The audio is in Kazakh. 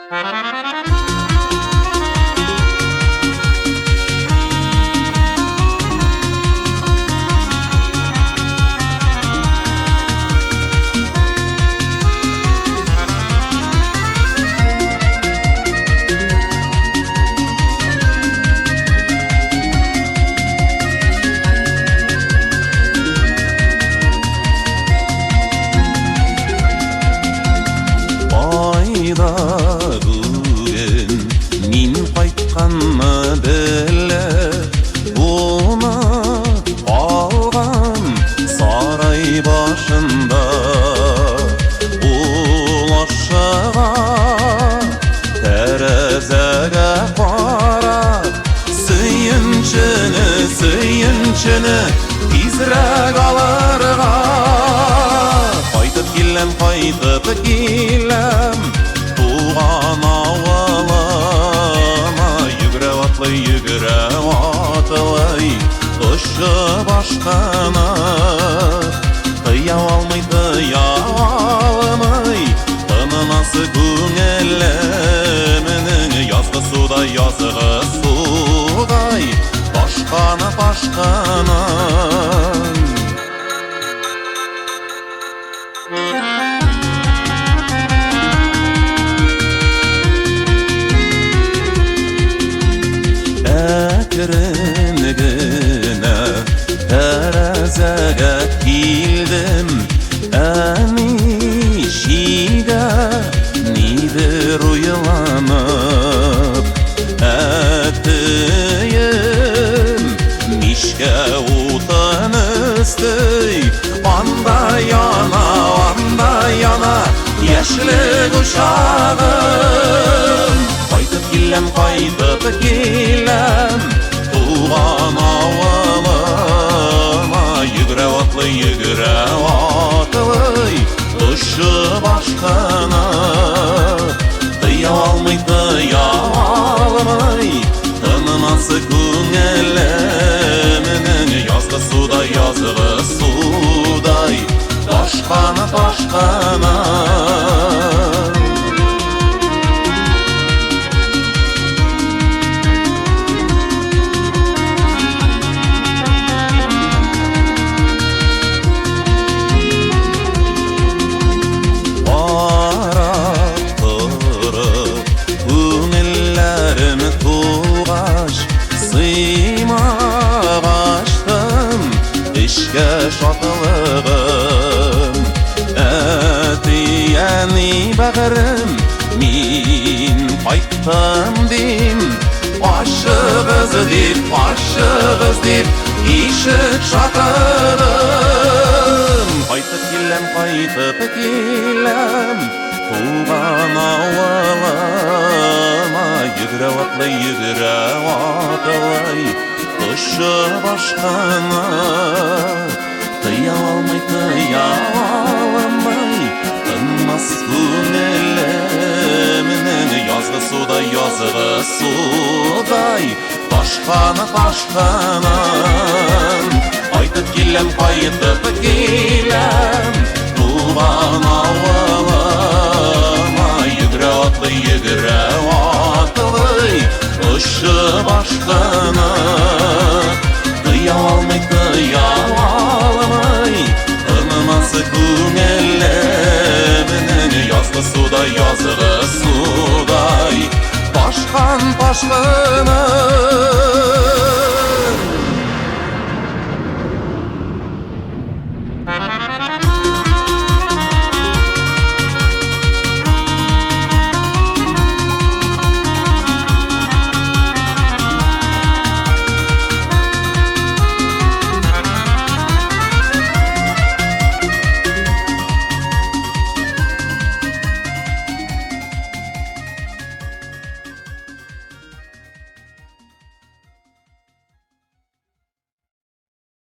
Бүгін мен қайтқанны білі, бұны алған сарай башында ұлашыға тәрізіге қарап сүйіншіні тезірек алырға қайтып келем туған ауылыма жүгірі атлай ұшы башқаны тыя алмай тынынасы көңілімнің yazғы судай башқаны әкірінігіне тәрізіге келдім, әмешіге нейдір ұйланып, әттейім мешке ұтын үстей, анда яна ешлік ұшағым. Қайтып келем туған ауылыма жүгірі атлай ұшы башқаны тыя алмай тынынасы көңілімнің yazғы судай башқаны ішкі шатылығым әтияни бәғірім мен қайттым дейм ашығыз деп ешік шатырым қайтып келем туған ауылыма жүгірі атлай ұшы башқаны тыя алмай тынмас көңілімнің yazғы судай башқаны қайтып келем туған ауылыма жүгірі атлай ұшы башқаны тыя алмай тынмасы көңілімнің yazғы судай башқаны